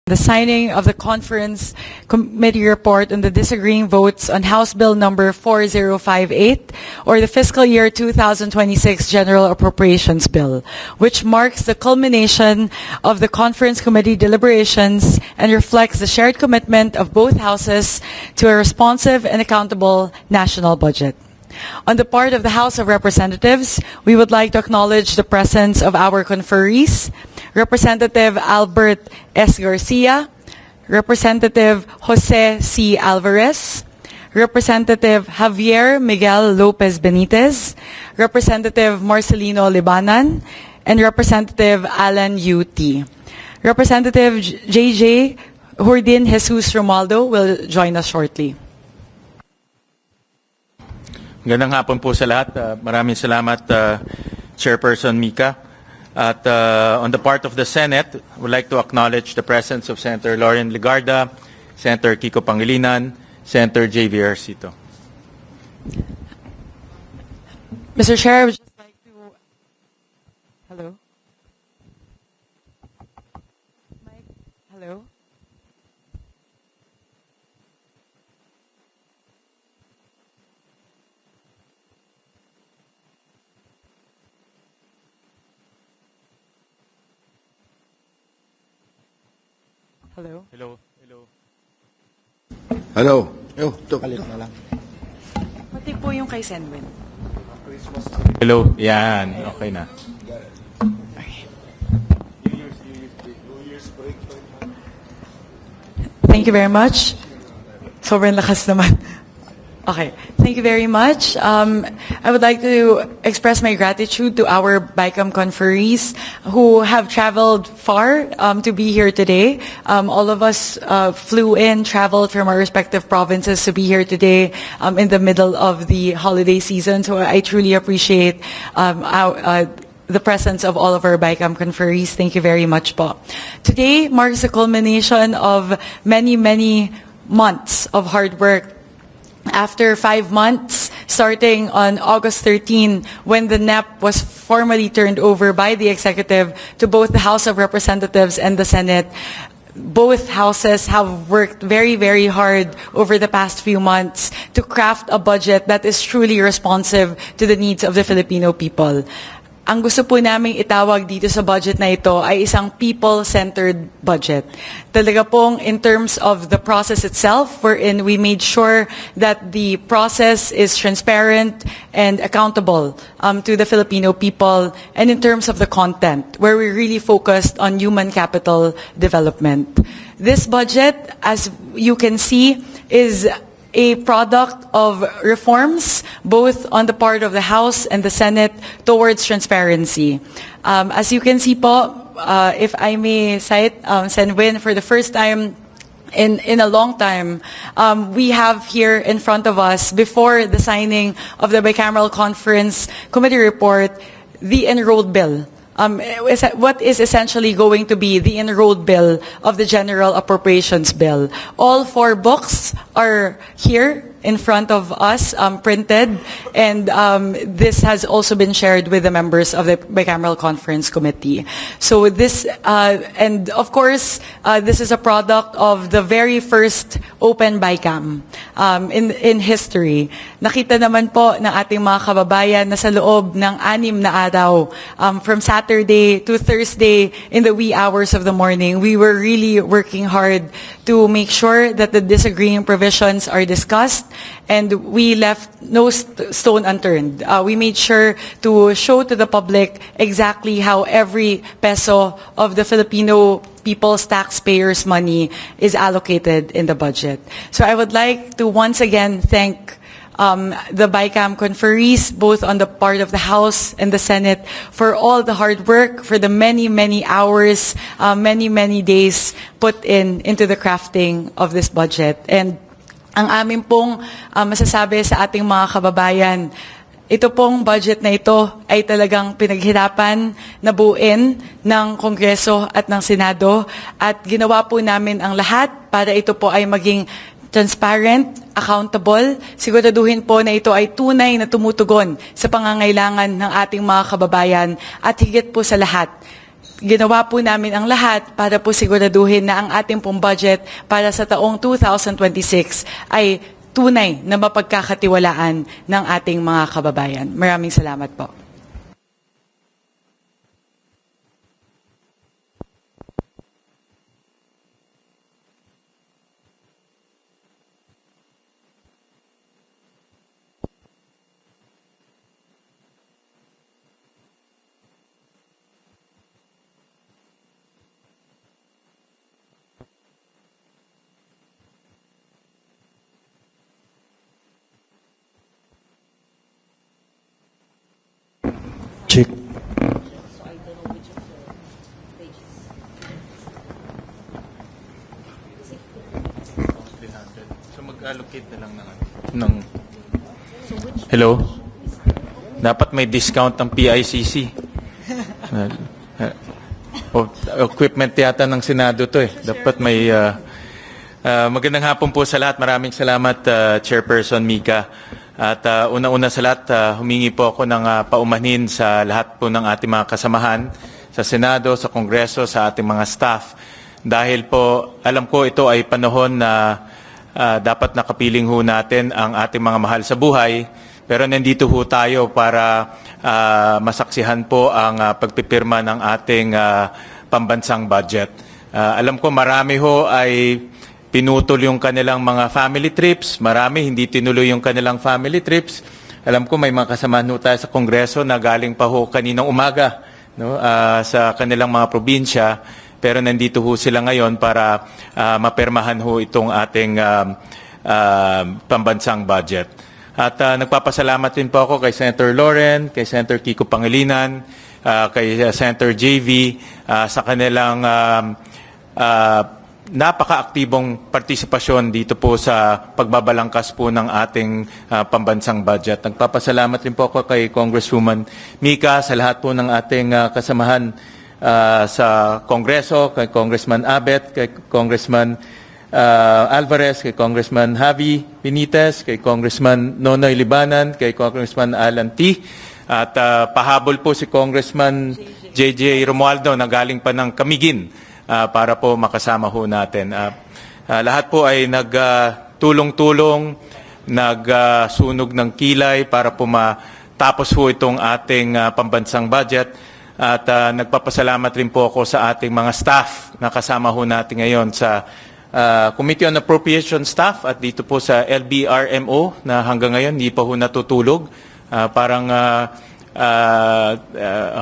The signing of the conference committee report on the disagreeing votes on House Bill number 4058, or the fiscal year 2026 General Appropriations Bill, which marks the culmination of the conference committee deliberations and reflects the shared commitment of both houses to a responsive and accountable national budget. On the part of the House of Representatives, we would like to acknowledge the presence of our conferees, Representative Albert S. Garcia, Representative Jose C. Alvarez, Representative Javier Miguel Lopez Benitez, Representative Marcelino Libanan, and Representative Alan U.T. Representative J.J. Hordin Jesus Romualdo will join us shortly. Magandang hapon po sa lahat. Maraming salamat, Chairperson Mika. At on the part of the Senate, I would like to acknowledge the presence of Senator Lauren Legarda, Senator Kiko Pangilinan, Senator J.V. Arcito. Mr. Chair, I would just like to... Hello? Mike? Hello? Hello? Hello. Hello. Hello. Yo, to. Palit na lang. Pati po yung kay Senwin. Hello. Yan. Okay na. Thank you very much. Sobrang lakas naman. Okay. Thank you very much. I would like to express my gratitude to our BICAM conferees who have traveled far to be here today. All of us flew in, traveled from our respective provinces to be here today in the middle of the holiday season. So I truly appreciate the presence of all of our BICAM conferees. Thank you very much po. Today marks the culmination of many, many months of hard work. After 5 months, starting on August 13, when the NEP was formally turned over by the executive to both the House of Representatives and the Senate, both houses have worked very, very hard over the past few months to craft a budget that is truly responsive to the needs of the Filipino people. Ang gusto po namin itawag dito sa budget na ito ay isang people-centered budget. Talaga pong in terms of the process itself, wherein we made sure that the process is transparent and accountable to the Filipino people, and in terms of the content, where we really focused on human capital development. This budget, as you can see, is a product of reforms, both on the part of the House and the Senate, towards transparency. As you can see po, if I may cite Senwin, for the first time in a long time, we have here in front of us, before the signing of the bicameral conference committee report, the enrolled bill. What is essentially going to be the enrolled bill of the General Appropriations Bill. All 4 books are here in front of us, printed, and this has also been shared with the members of the bicameral conference committee. So this, and of course, this is a product of the very first open BICAM in history. Nakita naman po ng ating mga kababayan na sa loob ng 6 na araw, from Saturday to Thursday in the wee hours of the morning, we were really working hard to make sure that the disagreeing provisions are discussed, and we left no stone unturned. We made sure to show to the public exactly how every peso of the Filipino people's taxpayers' money is allocated in the budget. So I would like to once again thank the BICAM conferees, both on the part of the House and the Senate, for all the hard work, for the many, many hours, many, many days put into the crafting of this budget. And ang amin pong masasabi sa ating mga kababayan, ito pong budget na ito ay talagang pinaghirapan na buuin ng Kongreso at ng Senado, at ginawa po namin ang lahat para ito po ay maging transparent, accountable, siguraduhin po na ito ay tunay na tumutugon sa pangangailangan ng ating mga kababayan, at higit po sa lahat, ginawa po namin ang lahat para po siguraduhin na ang ating pong budget para sa taong 2026 ay tunay na mapagkakatiwalaan ng ating mga kababayan. Maraming salamat po. Check. So mag-allocate na lang ng Hello? Dapat may discount ang PICC. Equipment yata ng Senado to eh. Dapat may magandang hapon po sa lahat. Maraming salamat Chairperson Mika. At una-una sa lahat, humingi po ako ng paumanhin sa lahat po ng ating mga kasamahan sa Senado, sa Kongreso, sa ating mga staff. Dahil po, alam ko ito ay panahon na dapat nakapiling ho natin ang ating mga mahal sa buhay. Pero nandito ho tayo para masaksihan po ang pagpipirma ng ating pambansang budget. Alam ko marami ho ay pinutol yung kanilang mga family trips. Marami hindi tinuloy yung kanilang family trips. Alam ko may mga kasamahan ho tayo sa Kongreso na galing pa ho kaninang umaga sa kanilang mga probinsya. Pero nandito ho sila ngayon para mapirmahan ho itong ating pambansang budget. At nagpapasalamat din po ako kay Senator Lauren, kay Senator Kiko Pangilinan, kay Senator JV sa kanilang napaka-aktibong partisipasyon dito po sa pagbabalangkas po ng ating pambansang budget. Nagpapasalamat rin po ako kay Congresswoman Mika, sa lahat po ng ating kasamahan sa Kongreso, kay Congressman Abet, kay Congressman Alvarez, kay Congressman Javi Benitez, kay Congressman Nonoy Libanan, kay Congressman Alan T. At pahabol po si Congressman JJ Romualdo na galing pa ng Camiguin para po makasama ho natin. Lahat po ay nagtulong-tulong, nagsunog ng kilay para po matapos ho itong ating pambansang budget. At nagpapasalamat rin po ako sa ating mga staff na kasama ho natin ngayon sa Committee on Appropriation Staff at dito po sa LBRMO na hanggang ngayon hindi pa ho natutulog.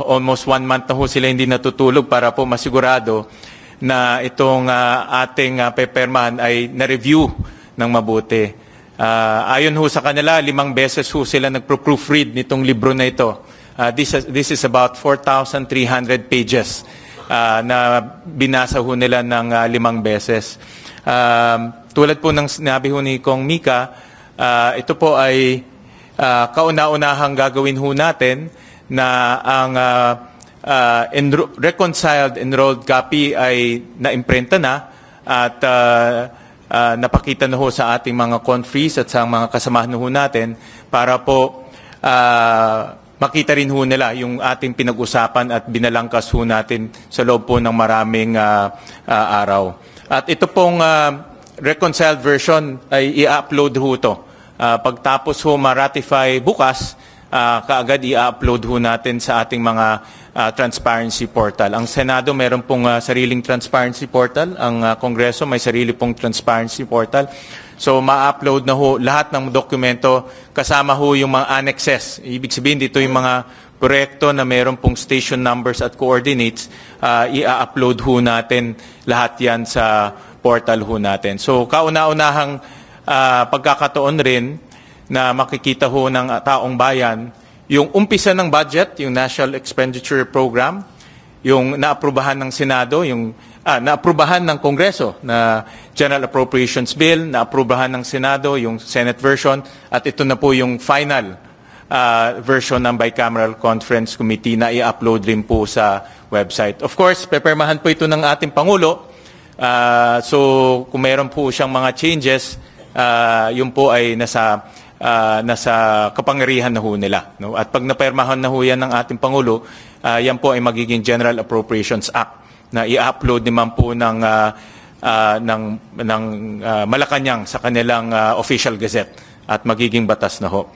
Almost 1 month na ho sila hindi natutulog para po masigurado na itong ating peperman ay na-review ng mabuti. Ayon ho sa kanila, 5 beses ho sila nagpro-proofread nitong libro na ito. This is about 4,300 pages na binasa ho nila ng 5 beses. Tulad po ng sinabi ho ni Kong Mika, ito po ay kauna-unahang gagawin ho natin na ang reconciled enrolled copy ay naimprenta na at napakita na ho sa ating mga conferees at sa mga kasamahan ho natin para po makita rin ho nila yung ating pinag-usapan at binalangkas ho natin sa loob po ng maraming araw. At ito pong reconciled version ay i-upload ho ito. Pagtapos ho ma-ratify bukas, kaagad i-upload ho natin sa ating mga transparency portal. Ang Senado meron pong sariling transparency portal. Ang Kongreso may sarili pong transparency portal. So ma-upload na ho lahat ng dokumento kasama ho yung mga annexes. Ibig sabihin dito yung mga proyekto na meron pong station numbers at coordinates, i-upload ho natin lahat yan sa portal ho natin. So kauna-unahang pagkakataon rin na makikita ho ng taong bayan yung umpisa ng budget, yung National Expenditure Program, yung naaprubahan ng Senado, yung naaprubahan ng Kongreso na General Appropriations Bill, naaprubahan ng Senado, yung Senate version, at ito na po yung final version ng Bicameral Conference Committee na i-upload rin po sa website. Of course, pepermahan po ito ng ating Pangulo. So kung meron po siyang mga changes, yun po ay nasa kapangyarihan na ho nila. No? At pag napermahan na ho yan ng ating Pangulo, yan po ay magiging General Appropriations Act na i-upload naman po ng Malacanang sa kanilang official gazette at magiging batas na ho.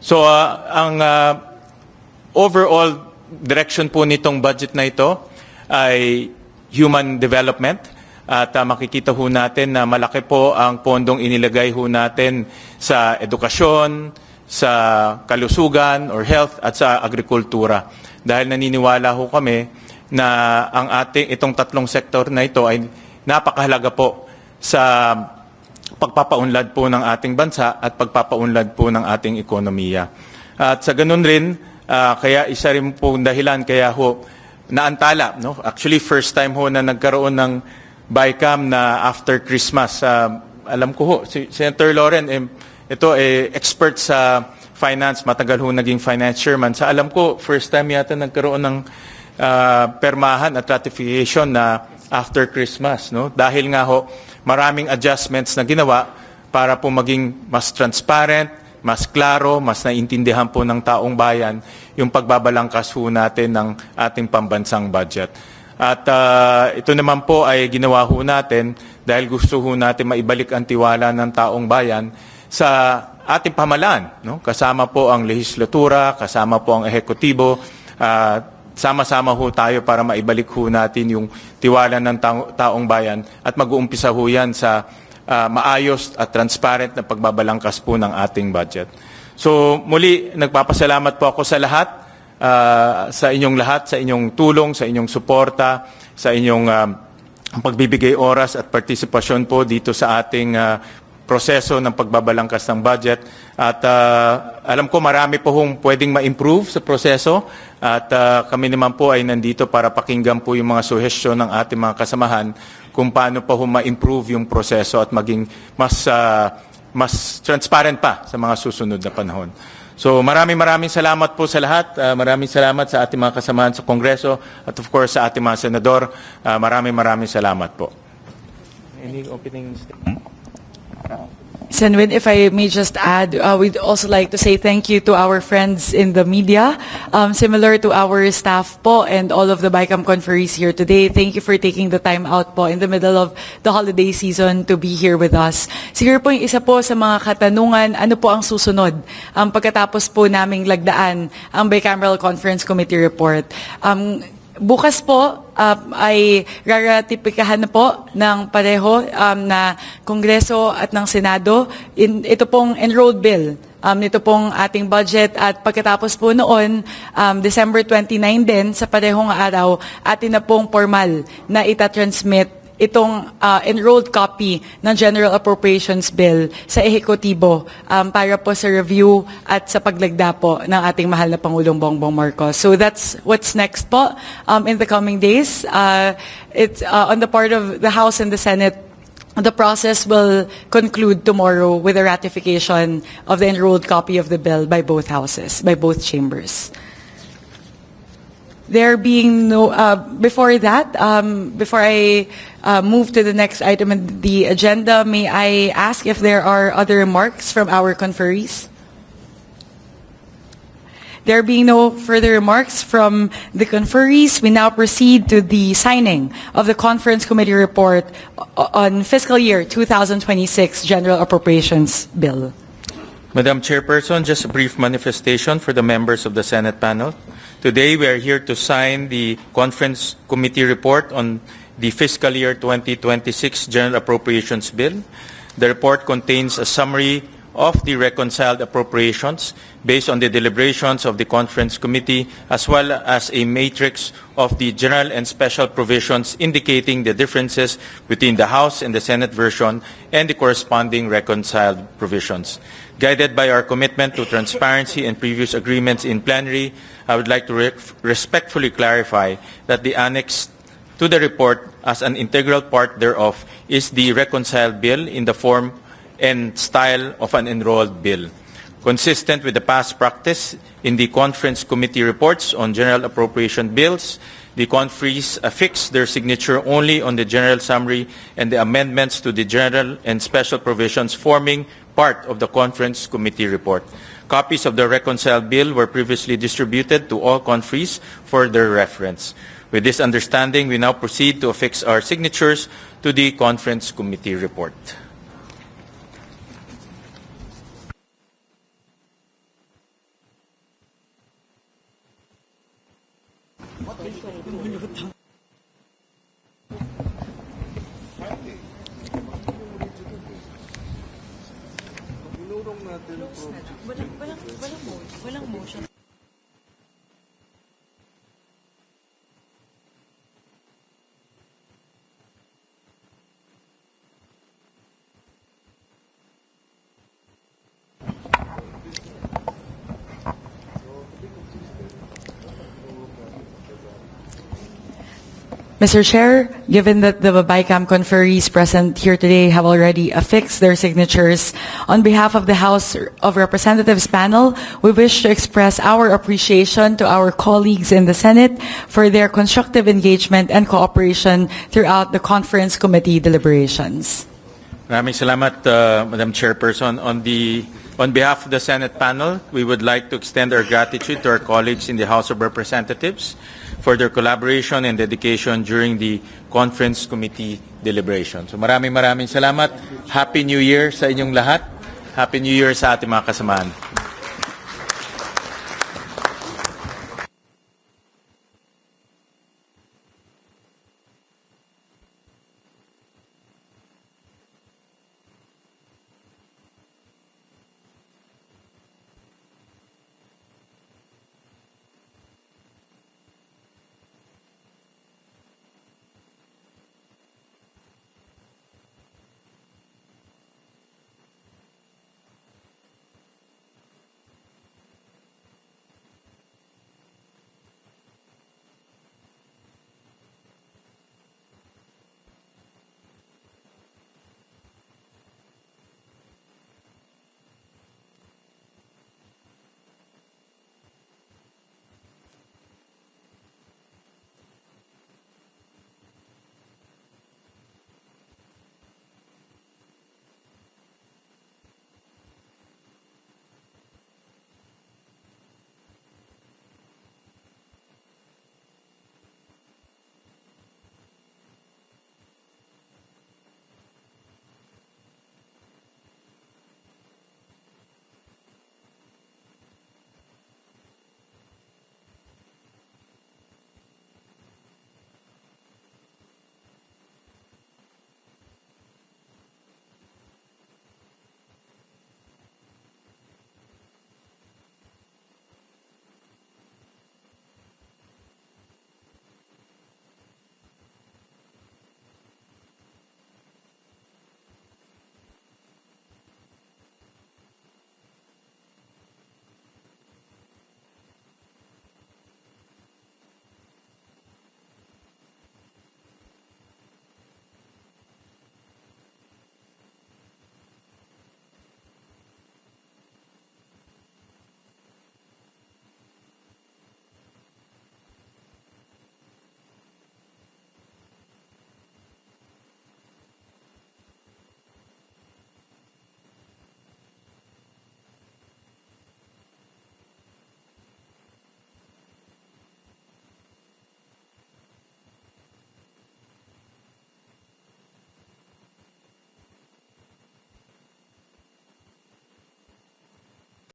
So ang overall direction po nitong budget na ito ay human development at makikita ho natin na malaki po ang pondong inilagay ho natin sa edukasyon, sa kalusugan or health at sa agrikultura. Dahil naniniwala ho kami na ang itong tatlong sektor na ito ay napakahalaga po sa pagpapaunlad po ng ating bansa at pagpapaunlad po ng ating ekonomiya. At sa ganun rin, kaya isa rin po dahilan kaya ho naantala. No? Actually, first time ho na nagkaroon ng BICAM na after Christmas. Alam ko ho, si Senator Loren, ito expert sa finance, matagal ho naging finance chairman. Sa alam ko, first time yata nagkaroon ng permahan at ratification na after Christmas. No? Dahil nga ho, maraming adjustments na ginawa para po maging mas transparent, mas klaro, mas naintindihan po ng taong bayan yung pagbabalangkas ho natin ng ating pambansang budget. At ito naman po ay ginawa ho natin dahil gusto ho natin maibalik ang tiwala ng taong bayan sa ating pamahalaan. No? Kasama po ang lehislatura, kasama po ang ehekutibo, sama-sama ho tayo para maibalik ho natin yung tiwala ng taong bayan at mag-uumpisa ho yan sa maayos at transparent na pagbabalangkas po ng ating budget. So muli, nagpapasalamat po ako sa lahat, sa inyong lahat, sa inyong tulong, sa inyong suporta, sa inyong pagbibigay oras at partisipasyon po dito sa ating proseso ng pagbabalangkas ng budget. At alam ko marami po hong pwedeng ma-improve sa proseso at kami naman po ay nandito para pakinggan po yung mga suhestyon ng ating mga kasamahan kung paano pa hong ma-improve yung proseso at maging mas transparent pa sa mga susunod na panahon. So maraming salamat po sa lahat. Maraming salamat sa ating mga kasamahan sa Kongreso at of course sa ating mga senador. Maraming salamat po. Any opening statement? Senwin, if I may just add, we'd also like to say thank you to our friends in the media, similar to our staff po and all of the BICAM conferees here today. Thank you for taking the time out po in the middle of the holiday season to be here with us. Siguro po yung isa po sa mga katanungan, ano po ang susunod pagkatapos po naming lagdaan ang Bicameral Conference Committee report. Bukas po ay raratipikahan na po ng pareho na Kongreso at ng Senado ito pong enrolled bill. Nito pong ating budget at pagkatapos po noon, December 29 din sa parehong araw, atin na pong formal na itatransmit itong enrolled copy ng General Appropriations Bill sa ehekutibo para po sa review at sa paglagda po ng ating mahal na Pangulong Bongbong Marcos. So that's what's next po in the coming days. It's on the part of the House and the Senate. The process will conclude tomorrow with the ratification of the enrolled copy of the bill by both houses, by both chambers. There being no, before that, before I move to the next item on the agenda, may I ask if there are other remarks from our conferees? There being no further remarks from the conferees, we now proceed to the signing of the Conference Committee report on fiscal year 2026 General Appropriations Bill. Madam Chairperson, just a brief manifestation for the members of the Senate panel. Today, we are here to sign the Conference Committee report on the fiscal year 2026 General Appropriations Bill. The report contains a summary of the reconciled appropriations based on the deliberations of the Conference Committee, as well as a matrix of the general and special provisions indicating the differences between the House and the Senate version and the corresponding reconciled provisions. Guided by our commitment to transparency and previous agreements in plenary, I would like to respectfully clarify that the annex to the report as an integral part thereof is the reconciled bill in the form and style of an enrolled bill. Consistent with the past practice in the Conference Committee reports on general appropriation bills, the conferees affix their signature only on the general summary and the amendments to the general and special provisions forming part of the Conference Committee report. Copies of the reconciled bill were previously distributed to all conferees for their reference. With this understanding, we now proceed to affix our signatures to the conference committee report. Walang motion. Mr. Chair, given that the BICAM conferees present here today have already affixed their signatures, on behalf of the House of Representatives panel, we wish to express our appreciation to our colleagues in the Senate for their constructive engagement and cooperation throughout the conference committee deliberations. Maraming salamat, Madam Chairperson. On behalf of the Senate panel, we would like to extend our gratitude to our colleagues in the House of Representatives for their collaboration and dedication during the conference committee deliberation. So maraming salamat. Happy New Year sa inyong lahat. Happy New Year sa ating mga kasamahan.